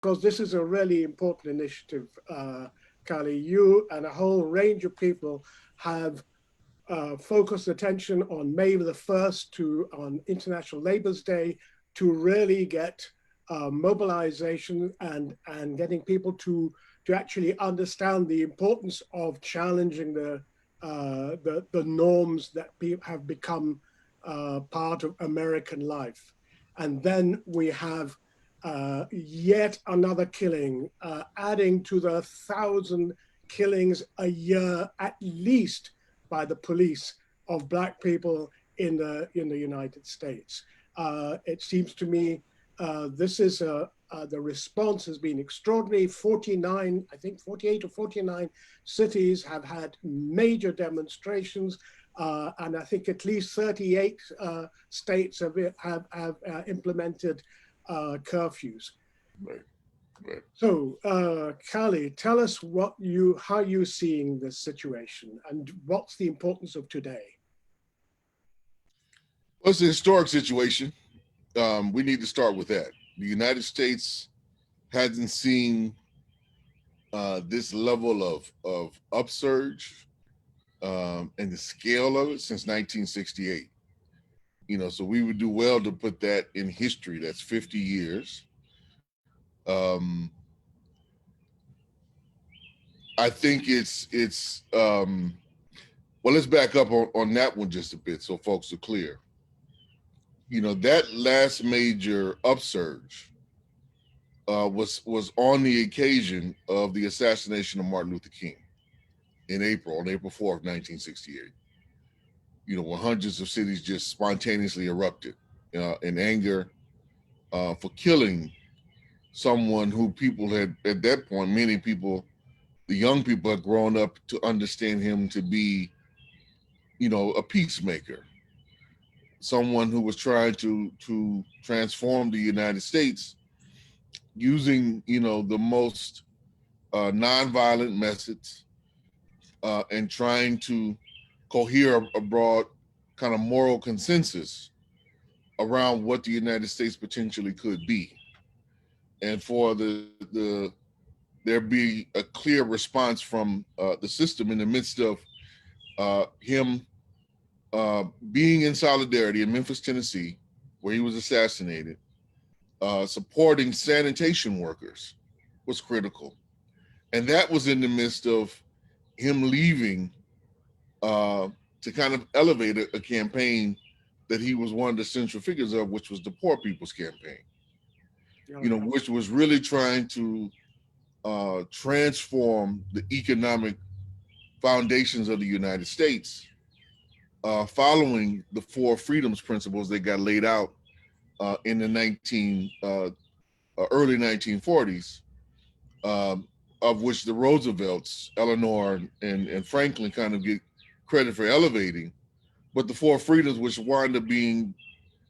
because this is a really important initiative, Kali. You and a whole range of people have focused attention on May the 1st on International Labor's Day to really get mobilization and getting people to actually understand the importance of challenging the norms that have become part of American life. And then we have yet another killing, adding to the 1,000 killings a year at least by the police of Black people in the United States. It seems to me this is the response has been extraordinary. 49, I think 48 or 49 cities have had major demonstrations, and I think at least 38 states have implemented curfews. Right. Right. So, Kali, tell us how you're seeing this situation and what's the importance of today? Well, it's a historic situation. We need to start with that. The United States hasn't seen this level of upsurge and the scale of it since 1968. So we would do well to put that in history. That's 50 years. I think it's well, let's back up on that one just a bit so folks are clear. That last major upsurge was on the occasion of the assassination of Martin Luther King on April 4th, 1968. When hundreds of cities just spontaneously erupted in anger for killing someone who people had, at that point, many people, the young people had grown up to understand him to be, a peacemaker, someone who was trying to transform the United States using, the most nonviolent methods and trying to cohere a broad kind of moral consensus around what the United States potentially could be. And for there be a clear response from the system in the midst of him being in solidarity in Memphis, Tennessee, where he was assassinated, supporting sanitation workers was critical. And that was in the midst of him leaving to kind of elevate a campaign that he was one of the central figures of, which was the Poor People's Campaign, which was really trying to transform the economic foundations of the United States, following the four freedoms principles that got laid out in the early 1940s, of which the Roosevelts, Eleanor, and Franklin kind of get credit for elevating, but the four freedoms, which wind up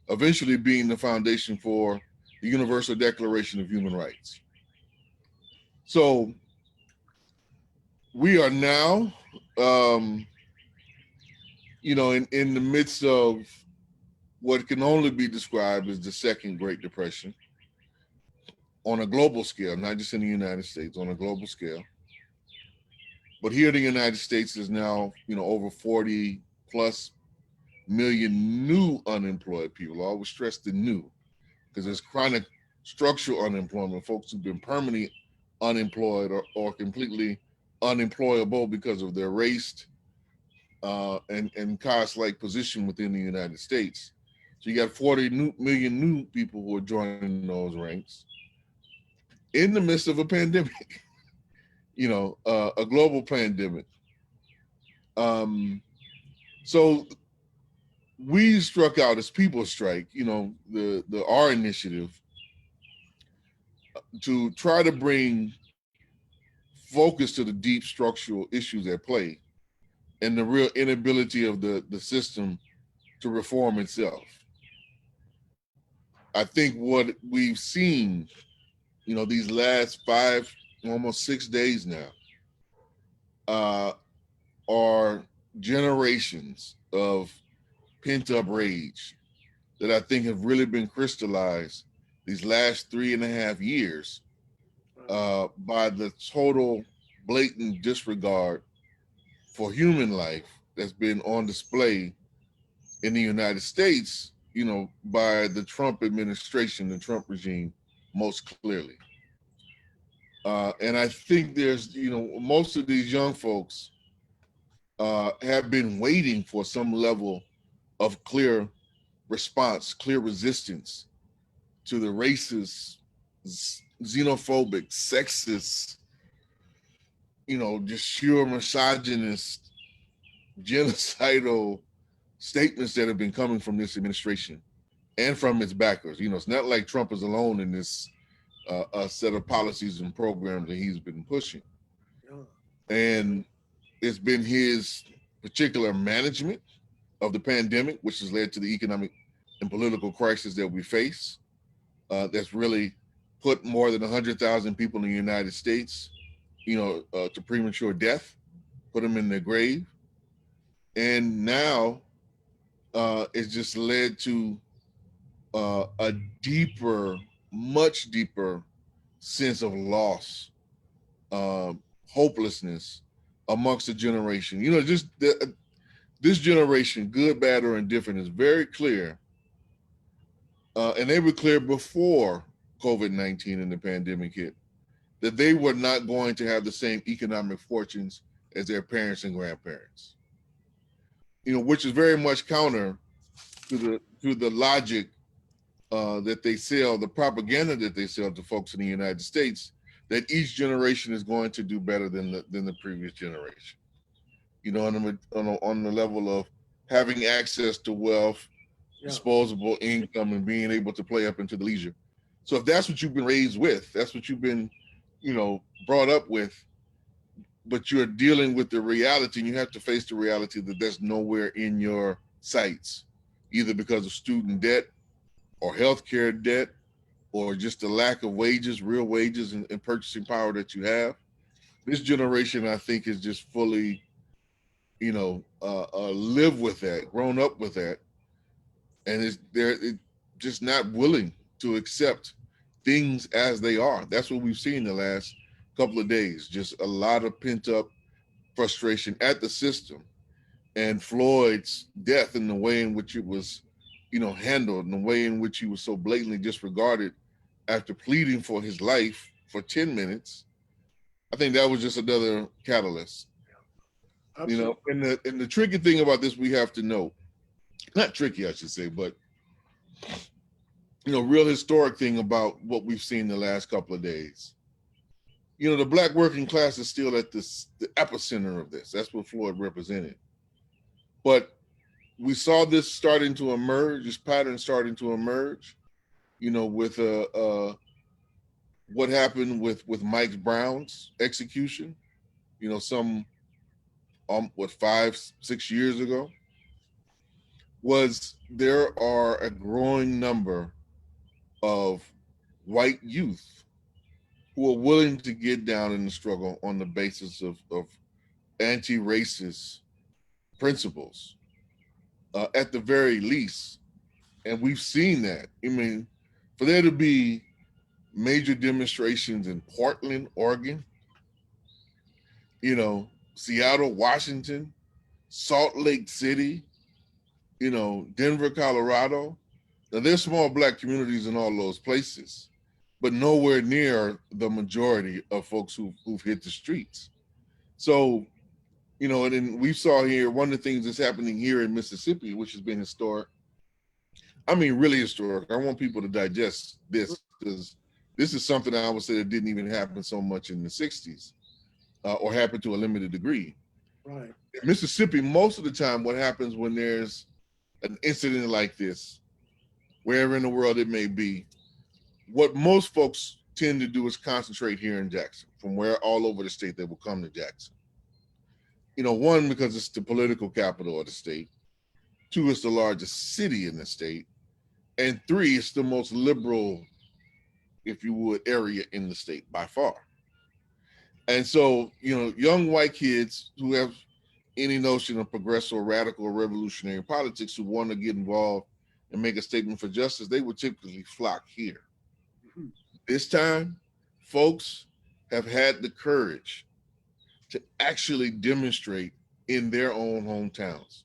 eventually being the foundation for the Universal Declaration of Human Rights. So we are now, in the midst of what can only be described as the Second Great Depression on a global scale, not just in the United States, on a global scale. But here in the United States is now, over 40 plus million new unemployed people. I always stress the new, because there's chronic structural unemployment, folks who've been permanently unemployed or completely unemployable because of their race and caste-like position within the United States. So you got 40 million new people who are joining those ranks in the midst of a pandemic, a global pandemic. So we struck out as People Strike, our initiative, to try to bring focus to the deep structural issues at play and the real inability of the system to reform itself. I think what we've seen, these last 5, almost 6 days now, are generations of pent-up rage that I think have really been crystallized these last 3.5 years by the total blatant disregard for human life that's been on display in the United States, by the Trump administration, the Trump regime, most clearly. And I think there's, most of these young folks have been waiting for some level of clear response, clear resistance to the racist, xenophobic, sexist, just sheer misogynist, genocidal statements that have been coming from this administration and from its backers. It's not like Trump is alone in this set of policies and programs that he's been pushing. And it's been his particular management of the pandemic, which has led to the economic and political crisis that we face, that's really put more than 100,000 people in the United States, to premature death, put them in their grave. And now it's just led to a deeper, much deeper sense of loss, hopelessness amongst the generation. This generation, good, bad, or indifferent, is very clear. And they were clear before COVID-19 and the pandemic hit, that they were not going to have the same economic fortunes as their parents and grandparents. Which is very much counter to the logic that they sell, the propaganda that they sell to folks in the United States, that each generation is going to do better than the previous generation. On the level of having access to wealth, disposable income, and being able to play up into the leisure. So if that's what you've been raised with, that's what you've been, brought up with, but you're dealing with the reality, and you have to face the reality that there's nowhere in your sights, either because of student debt or healthcare debt, or just the lack of wages, real wages, and purchasing power that you have. This generation, I think, is just fully, live with that, grown up with that, and they're just not willing to accept things as they are. That's what we've seen the last couple of days. Just a lot of pent up frustration at the system, and Floyd's death and the way in which it was, handled, and the way in which he was so blatantly disregarded after pleading for his life for 10 minutes. I think that was just another catalyst. Absolutely. And the tricky thing about this, we have to know, not tricky, I should say, but real historic thing about what we've seen the last couple of days. The Black working class is still at the epicenter of this. That's what Floyd represented. But we saw this starting to emerge, this pattern starting to emerge, with what happened with Mike Brown's execution, some 5-6 years ago, was there are a growing number of white youth who are willing to get down in the struggle on the basis of anti-racist principles, at the very least. And we've seen that. For there to be major demonstrations in Portland, Oregon, Seattle, Washington, Salt Lake City, Denver, Colorado. Now, there's small Black communities in all those places, but nowhere near the majority of folks who've hit the streets. So, and then we saw here, one of the things that's happening here in Mississippi, which has been historic. Really historic. I want people to digest this, because this is something I would say that didn't even happen so much in the 60s, or happen to a limited degree. Right. In Mississippi, most of the time, what happens when there's an incident like this, wherever in the world it may be, what most folks tend to do is concentrate here in Jackson, from where all over the state they will come to Jackson. One, because it's the political capital of the state. 2, it's the largest city in the state. And 3, it's the most liberal, if you would, area in the state by far. And so, young white kids who have any notion of progressive, radical, or revolutionary politics, who want to get involved and make a statement for justice, they would typically flock here. Mm-hmm. This time, folks, have had the courage to actually demonstrate in their own hometowns.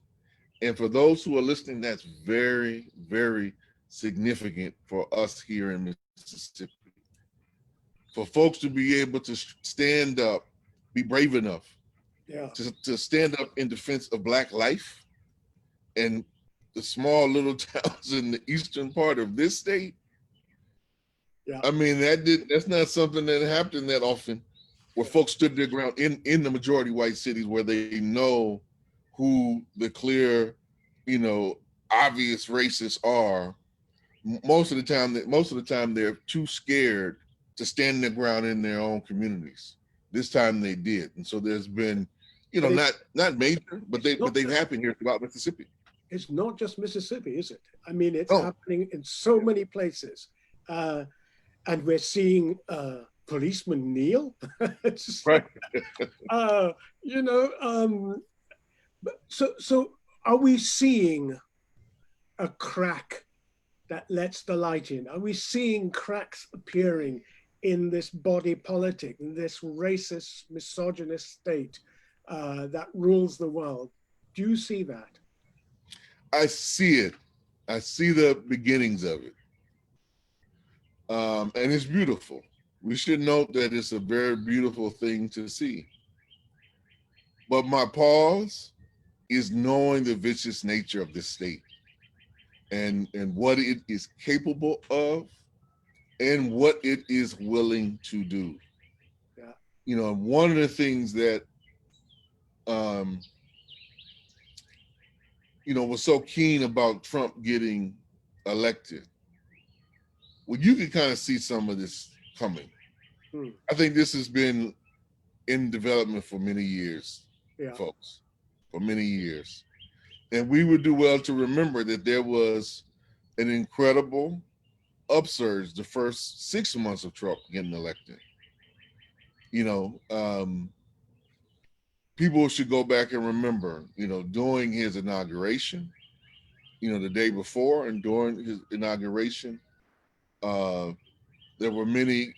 And for those who are listening, that's very, very significant for us here in Mississippi. For folks to be able to stand up, be brave enough Yeah. to stand up in defense of Black life and the small little towns in the eastern part of this state. Yeah. I mean, that's not something that happened that often, where folks stood their ground in the majority white cities where they know who the clear, obvious racists are. Most of the time they're too scared to stand their ground in their own communities. This time they did. And so there's been, not major, but they've happened here throughout Mississippi. It's not just Mississippi, is it? I mean, it's Oh. happening in so many places. And we're seeing policemen kneel. It's Right. So are we seeing a crack that lets the light in? Are we seeing cracks appearing in this body politic, in this racist, misogynist state that rules the world? Do you see that? I see it. I see the beginnings of it. And it's beautiful. We should note that it's a very beautiful thing to see. But my pause is knowing the vicious nature of this state and what it is capable of and what it is willing to do. Yeah. One of the things that was so keen about Trump getting elected, well, you can kind of see some of this coming. I think this has been in development for many years, folks, for many years. And we would do well to remember that there was an incredible upsurge the first 6 months of Trump getting elected. People should go back and remember, during his inauguration, the day before and during his inauguration, there were many,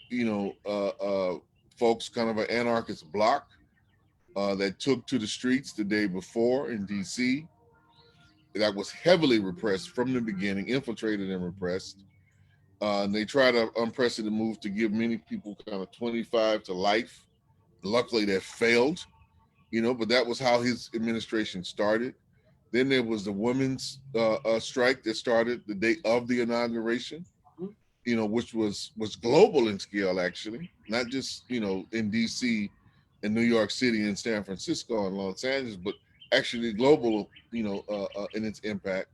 folks, kind of an anarchist bloc that took to the streets the day before in DC that was heavily repressed from the beginning, infiltrated and repressed. And they tried an unprecedented move to give many people kind of 25 to life. Luckily, that failed, but that was how his administration started. Then there was the women's strike that started the day of the inauguration, which was global in scale, actually, not just, in DC and New York City and San Francisco and Los Angeles, but actually global, in its impact.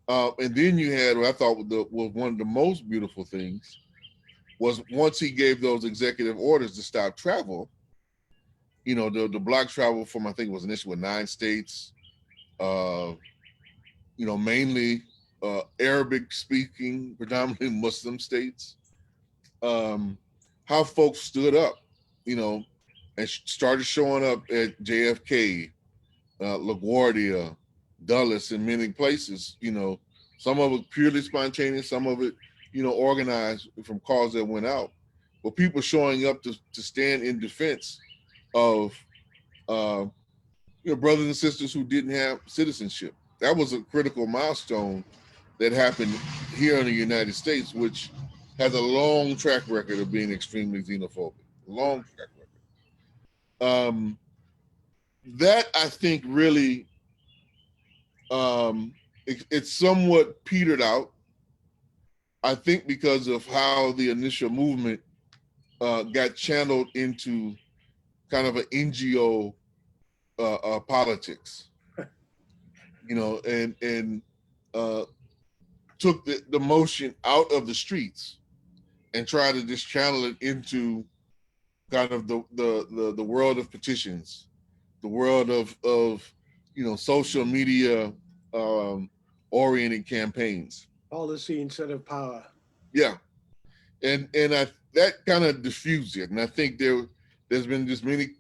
And then you had what I thought was one of the most beautiful things was once he gave those executive orders to stop travel, the block travel from, I think it was initially with 9 states, mainly Arabic speaking, predominantly Muslim states, how folks stood up, and started showing up at JFK, LaGuardia, Dulles, in many places, some of it purely spontaneous, some of it, organized from calls that went out. But people showing up to stand in defense of, brothers and sisters who didn't have citizenship. That was a critical milestone that happened here in the United States, which has a long track record of being extremely xenophobic. Long track record. That I think really, it's somewhat petered out. I think because of how the initial movement got channeled into kind of an NGO politics, and took the motion out of the streets and tried to just channel it into kind of the world of petitions, the world of social media oriented campaigns. Policy instead of power. Yeah, and that kind of diffused it, and I think there's been just many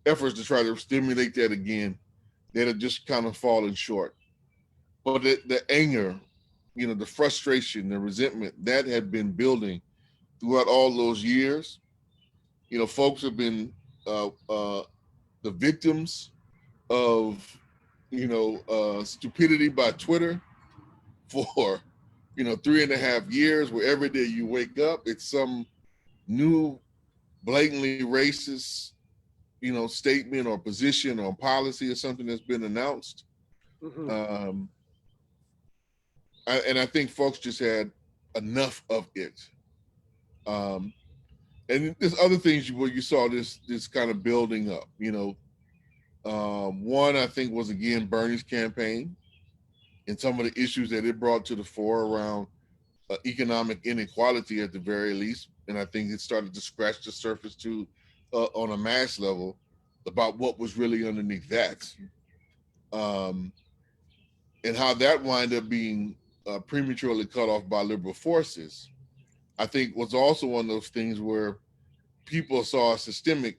efforts to try to stimulate that again that have just kind of fallen short. But the anger, the frustration, the resentment that had been building throughout all those years, Folks have been the victims of, stupidity by Twitter for, 3.5 years, where every day you wake up, it's some new blatantly racist, statement or position or policy or something that's been announced. Mm-hmm. And I think folks just had enough of it. And there's other things where you saw this kind of building up. One, I think, was again Bernie's campaign and some of the issues that it brought to the fore around economic inequality at the very least. And I think it started to scratch the surface too, on a mass level, about what was really underneath that. And how that wound up being prematurely cut off by liberal forces, I think was also one of those things where people saw a systemic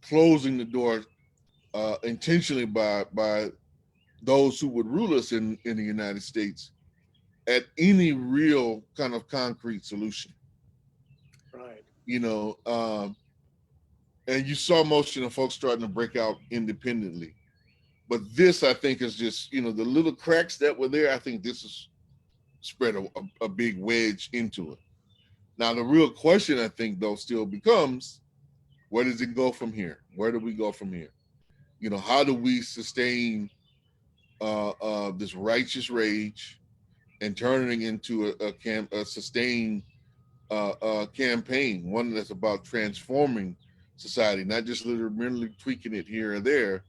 closing the door intentionally by those who would rule us in the United States at any real kind of concrete solution. Right. And you saw motion of folks starting to break out independently. But this, I think, is just, the little cracks that were there, I think this has spread a big wedge into it. Now, the real question, I think, though, still becomes, where does it go from here? Where do we go from here? How do we sustain this righteous rage and turning into a sustained campaign, one that's about transforming society, not just literally tweaking it here and there,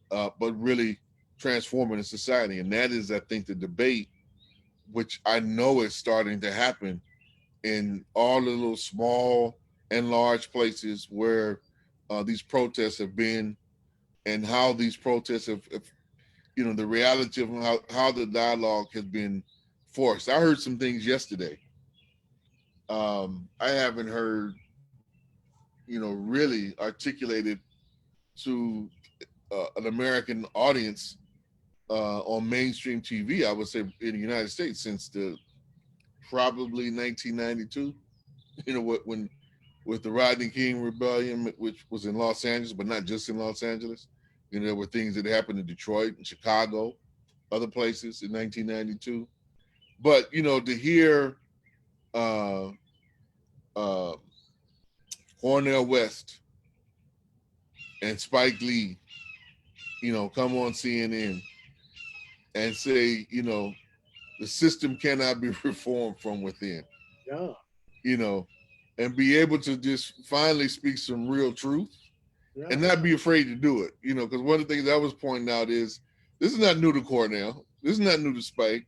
but really transforming the society. And that is, I think, the debate, which I know is starting to happen in all the little small and large places where these protests have been, and how these protests have the reality of how the dialogue has been forced. I heard some things yesterday. I haven't heard, really articulated to an American audience on mainstream TV, I would say, in the United States since probably 1992. When with the Rodney King rebellion, which was in Los Angeles, but not just in Los Angeles. There were things that happened in Detroit and Chicago, other places in 1992. But to hear Cornel West and Spike Lee, come on CNN and say, the system cannot be reformed from within. Yeah. And be able to just finally speak some real truth, Yeah. and not be afraid to do it. Because one of the things I was pointing out is this is not new to Cornell. This is not new to Spike.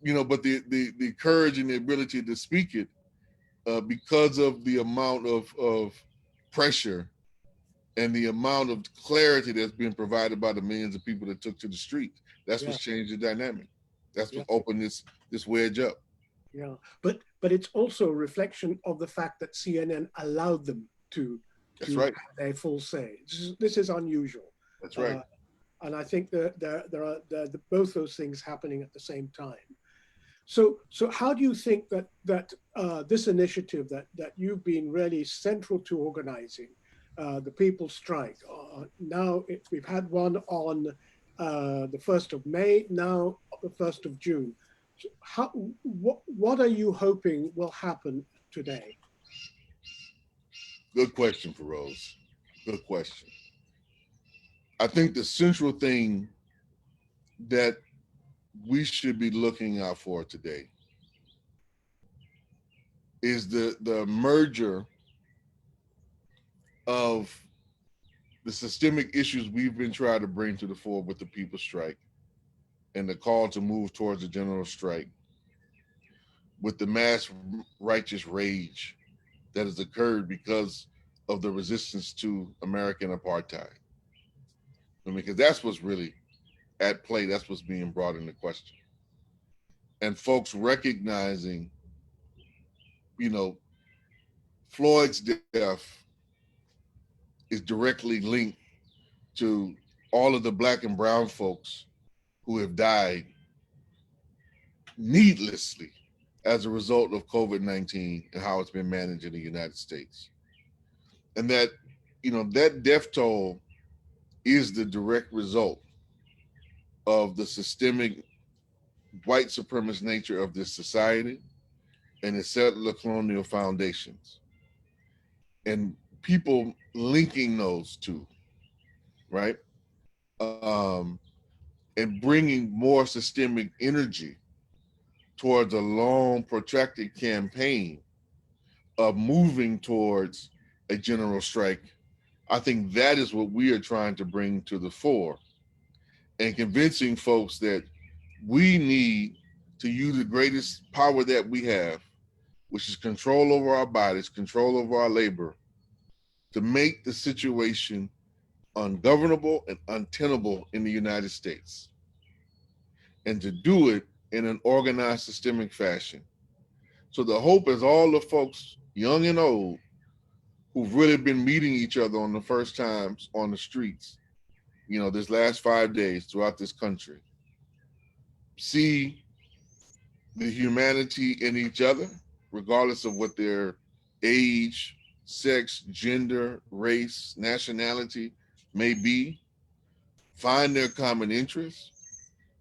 But the courage and the ability to speak it, because of the amount of pressure and the amount of clarity that's being provided by the millions of people that took to the street. That's what's changed the dynamic. That's what opened this wedge up. Yeah, but it's also a reflection of the fact that CNN allowed them to That's right. have their full say. This is unusual. That's right. And I think that there are both those things happening at the same time. So how do you think that this initiative that you've been really central to organizing, the People's Strike, now we've had one on the 1st of May, now the 1st of June. What are you hoping will happen today? Good question, Firoze. Good question. I think the central thing that we should be looking out for today is the merger of the systemic issues we've been trying to bring to the fore with the People's Strike and the call to move towards a general strike, with the mass righteous rage that has occurred because of the resistance to American apartheid. Because that's what's really at play. That's what's being brought into question. And folks recognizing, Floyd's death is directly linked to all of the Black and brown folks who have died needlessly as a result of COVID-19 and how it's been managed in the United States. and that, that death toll is the direct result of the systemic white supremacist nature of this society and its settler colonial foundations, and people linking those two, right? And bringing more systemic energy towards a long, protracted campaign of moving towards a general strike. I think that is what we are trying to bring to the fore, and convincing folks that we need to use the greatest power that we have, which is control over our bodies, control over our labor, to make the situation ungovernable and untenable in the United States, and to do it in an organized, systemic fashion. So the hope is all the folks, young and old, who've really been meeting each other on the first times on the streets, this last 5 days throughout this country, see the humanity in each other, regardless of what their age, sex, gender, race, nationality may be, find their common interests.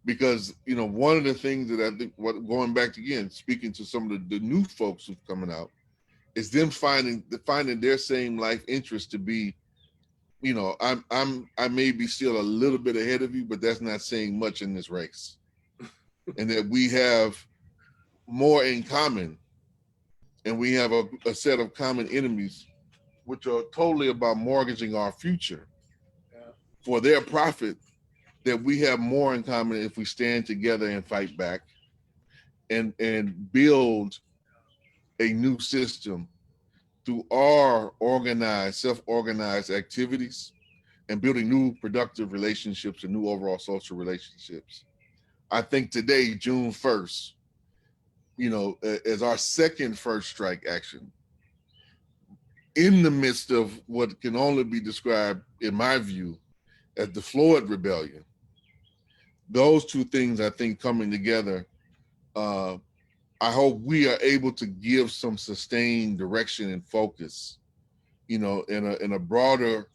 Because, one of the things that I think, going back again, speaking to some of the new folks who've coming out, is them finding their same life interest to be, I may be still a little bit ahead of you, but that's not saying much in this race. And that we have more in common, and we have a set of common enemies, which are totally about mortgaging our future for their profit, that we have more in common if we stand together and fight back and build a new system through our self-organized activities, and building new productive relationships and new overall social relationships. I think today, June 1st, as our second first strike action, in the midst of what can only be described, in my view, as the Floyd rebellion, those two things, I think, coming together, I hope we are able to give some sustained direction and focus, in a broader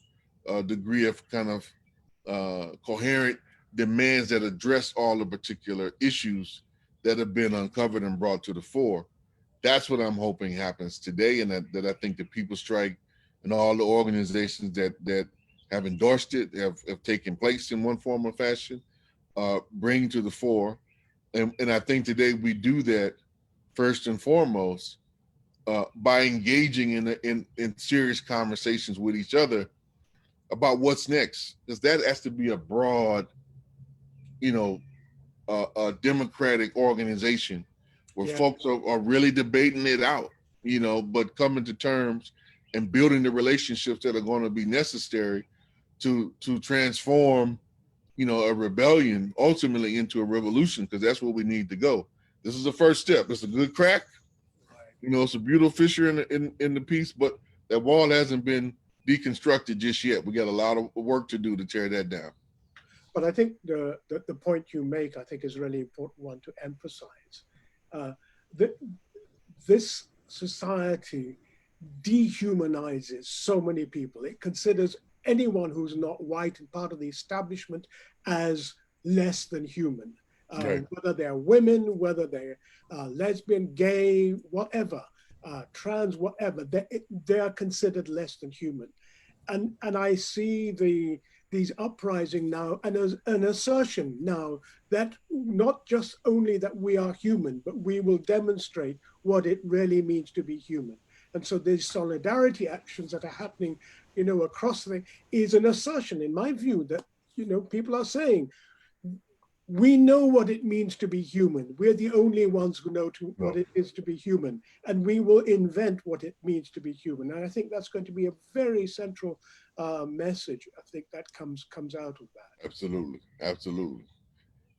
degree of kind of coherent demands that address all the particular issues that have been uncovered and brought to the fore. That's what I'm hoping happens today, and that I think the People's Strike and all the organizations that have endorsed it, have taken place in one form or fashion, bring to the fore. And I think today we do that first and foremost by engaging in serious conversations with each other about what's next, because that has to be a broad, a democratic organization where folks are really debating it out, but coming to terms and building the relationships that are going to be necessary to transform, a rebellion ultimately into a revolution, because that's where we need to go. This is the first step. It's a good crack. It's a beautiful fissure in the piece, but that wall hasn't been deconstructed just yet. We got a lot of work to do to tear that down. But I think the point you make, I think, is a really important one to emphasize. This society dehumanizes so many people. It considers anyone who's not white and part of the establishment as less than human. Right. Whether they're women, whether they're lesbian, gay, whatever, trans, whatever, they are considered less than human. And I see these uprising now, and as an assertion now that not just only that we are human, but we will demonstrate what it really means to be human. And so these solidarity actions that are happening, across is an assertion, in my view, that, people are saying, we know what it means to be human. We're the only ones who know what it is to be human, and we will invent what it means to be human. And I think that's going to be a very central message. I think that comes out of that. Absolutely, absolutely,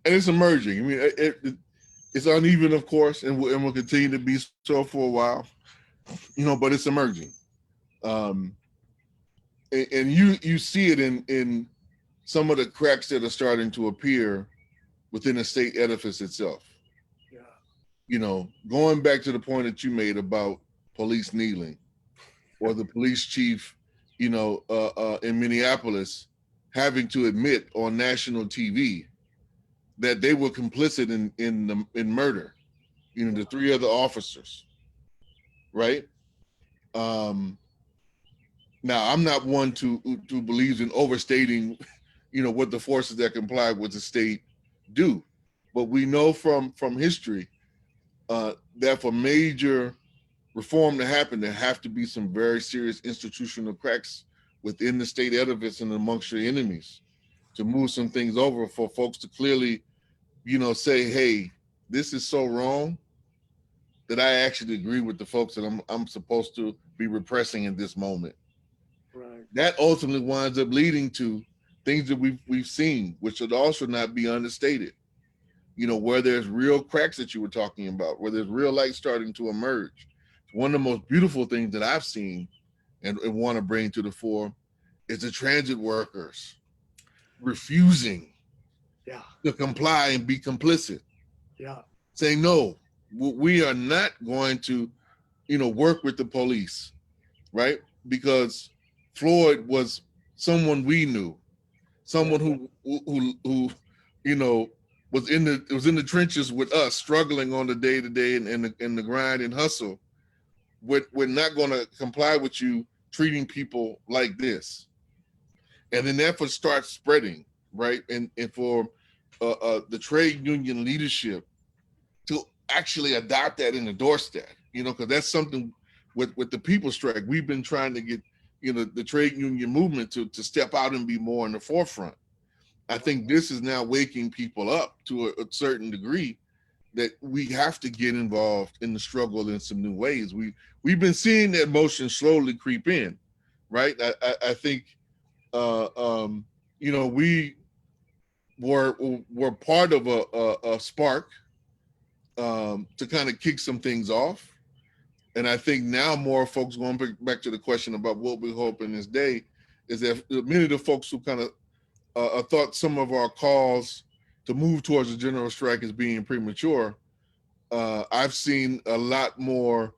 and it's emerging. I mean, it's uneven, of course, and will continue to be so for a while, but it's emerging. And you see it in some of the cracks that are starting to appear within the state edifice itself. Yeah. Going back to the point that you made about police kneeling, or the police chief in Minneapolis, having to admit on national TV that they were complicit in murder. The three other officers, right? Um, Now, I'm not one to believes in overstating, what the forces that comply with the state do, but we know from history that for major reform to happen, there have to be some very serious institutional cracks within the state edifice and amongst your enemies to move some things over for folks to clearly, say, hey, this is so wrong that I actually agree with the folks that I'm supposed to be repressing in this moment. Right. That ultimately winds up leading to things that we've seen, which should also not be understated. Where there's real cracks that you were talking about, where there's real light starting to emerge. One of the most beautiful things that I've seen and want to bring to the fore is the transit workers refusing to comply and be complicit. Saying, no, we are not going to, work with the police, right? Because Floyd was someone we knew, someone who was in the trenches with us, struggling on the day to day and the grind and hustle. We're not going to comply with you treating people like this, and then that starts spreading, right? And for the trade union leadership to actually adopt that and endorse that, because that's something with the people strike. We've been trying to get, the trade union movement to step out and be more in the forefront. I think this is now waking people up to a certain degree that we have to get involved in the struggle in some new ways. We've been seeing that motion slowly creep in, right? I think, we were part of a spark to kind of kick some things off. And I think now more folks, going back to the question about what we hope in this day, is that many of the folks who kind of thought some of our calls to move towards a general strike as being premature, I've seen a lot more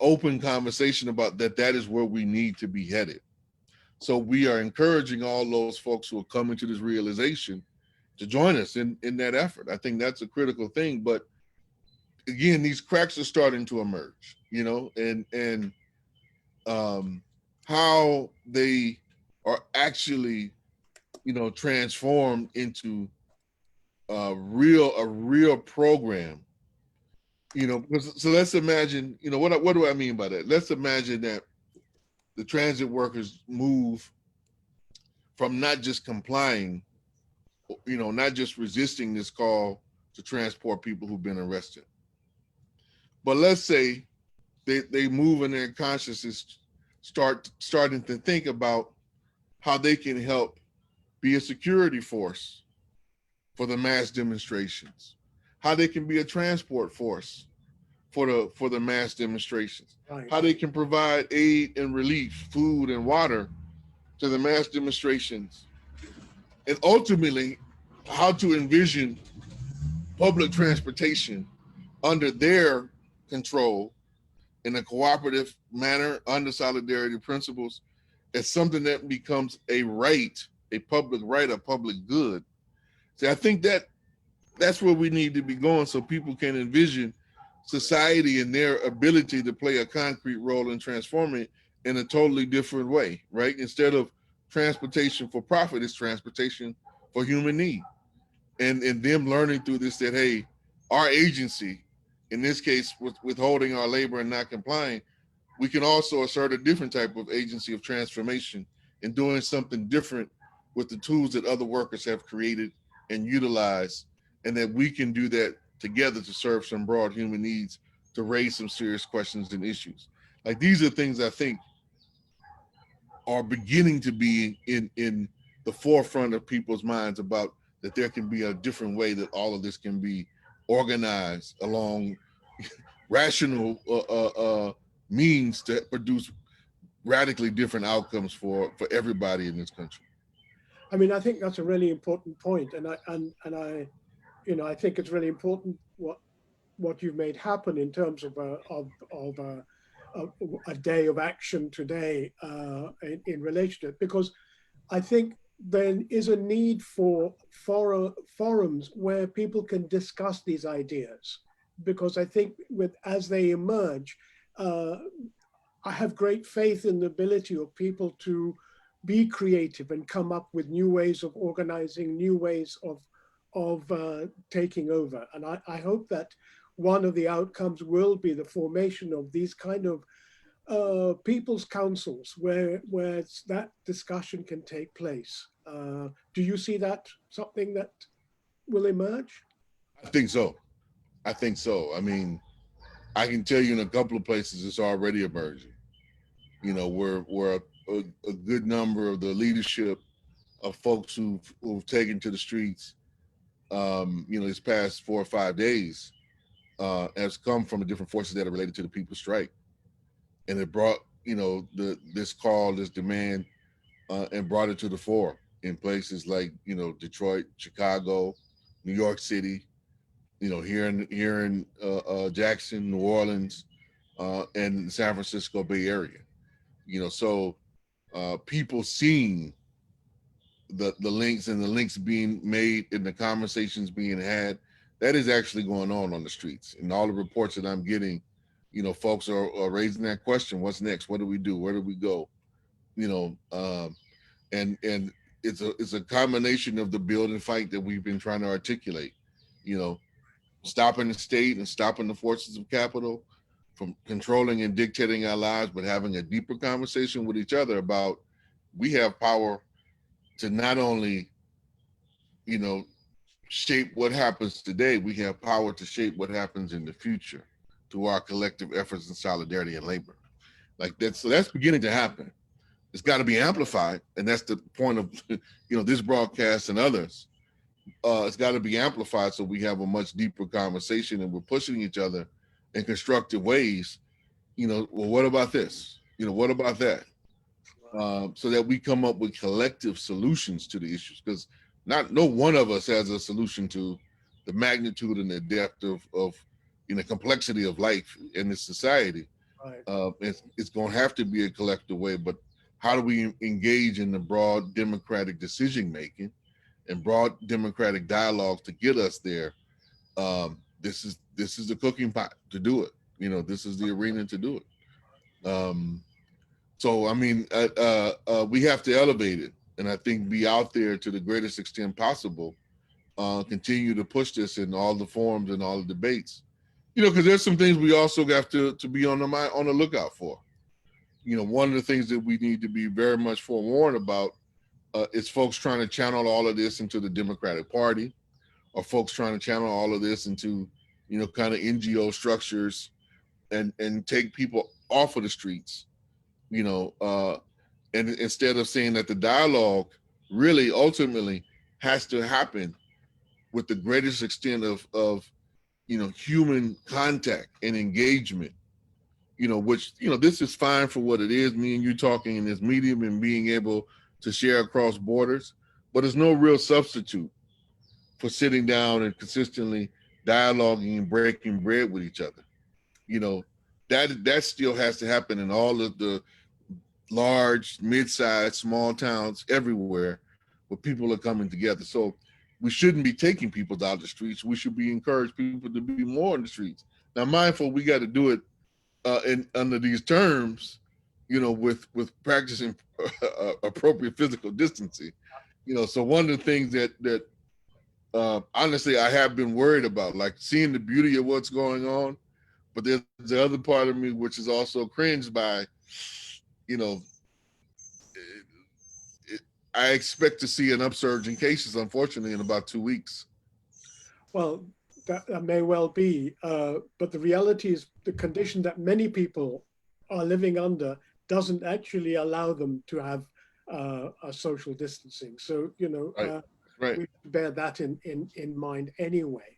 open conversation about that is where we need to be headed. So we are encouraging all those folks who are coming to this realization to join us in that effort. I think that's a critical thing. But again, these cracks are starting to emerge, and how they are actually, transformed into a real program. So let's imagine, what do I mean by that? Let's imagine that the transit workers move from not just complying, not just resisting this call to transport people who've been arrested, but let's say they move in their consciousness, starting to think about how they can help be a security force for the mass demonstrations, how they can be a transport force for the mass demonstrations, how they can provide aid and relief, food and water to the mass demonstrations, and ultimately how to envision public transportation under their control in a cooperative manner under solidarity principles as something that becomes a right, a public right, a public good. See, I think that's where we need to be going, so people can envision society and their ability to play a concrete role in transforming it in a totally different way, right? Instead of transportation for profit, it's transportation for human need. And them learning through this that, hey, our agency, in this case, with withholding our labor and not complying, we can also assert a different type of agency of transformation and doing something different with the tools that other workers have created and utilized, and that we can do that together to serve some broad human needs, to raise some serious questions and issues. Like, these are things I think are beginning to be in the forefront of people's minds, about that there can be a different way that all of this can be organized along rational means to produce radically different outcomes for everybody in this country. I mean, I think that's a really important point, and I think it's really important what you've made happen in terms of a day of action today in relation to it, because I think there is a need for forums where people can discuss these ideas, because I think as they emerge, I have great faith in the ability of people to be creative and come up with new ways of organizing, new ways of taking over. And I hope that one of the outcomes will be the formation of these kind of people's councils where that discussion can take place. Do you see that something that will emerge? I think so. I think so. I mean, I can tell you in a couple of places it's already emerging. You know, where a good number of the leadership of folks who've taken to the streets, you know, this past 4 or 5 days, has come from the different forces that are related to the people's strike, and it brought, you know, this call, this demand, and brought it to the fore in places like, you know, Detroit, Chicago, New York City, you know, here in Jackson, New Orleans, and the San Francisco Bay Area. You know, so people seeing the links and the links being made and the conversations being had, that is actually going on the streets. And all the reports that I'm getting, you know, folks are raising that question: what's next? What do we do? Where do we go? You know, and it's a combination of the build and fight that we've been trying to articulate. You know, stopping the state and stopping the forces of capital from controlling and dictating our lives, but having a deeper conversation with each other about we have power to not only, you know, shape what happens today, we have power to shape what happens in the future through our collective efforts in solidarity and labor. Like that's beginning to happen. It's got to be amplified, and that's the point of, you know, this broadcast and others. It's got to be amplified so we have a much deeper conversation and we're pushing each other in constructive ways. You know, well, what about this? You know, what about that? So that we come up with collective solutions to the issues, because no one of us has a solution to the magnitude and the depth of you know, complexity of life in this society. Right. It's going to have to be a collective way, but how do we engage in the broad democratic decision making and broad democratic dialogue to get us there? This is the cooking pot to do it. You know, this is the arena to do it. So I mean, we have to elevate it, and I think be out there to the greatest extent possible. Continue to push this in all the forums and all the debates. You know, because there's some things we also have to be on the lookout for. You know, one of the things that we need to be very much forewarned about is folks trying to channel all of this into the Democratic Party, or folks trying to channel all of this into, you know, kind of NGO structures and take people off of the streets, you know, and instead of saying that the dialogue really ultimately has to happen with the greatest extent of you know, human contact and engagement, you know, which, you know, this is fine for what it is, me and you talking in this medium and being able to share across borders, but there's no real substitute for sitting down and consistently dialoguing and breaking bread with each other. You know, that still has to happen in all of the large, mid-sized, small towns everywhere where people are coming together. So we shouldn't be taking people out the streets. We should be encouraged people to be more in the streets. Now, mindful, we got to do it under these terms, you know, with practicing appropriate physical distancing. You know, so one of the things that honestly I have been worried about, like seeing the beauty of what's going on, but there's the other part of me which is also cringed by, you know, I expect to see an upsurge in cases, unfortunately, in about 2 weeks. Well, that may well be, but the reality is the condition that many people are living under doesn't actually allow them to have a social distancing. So, you know, Right. we bear that in mind anyway.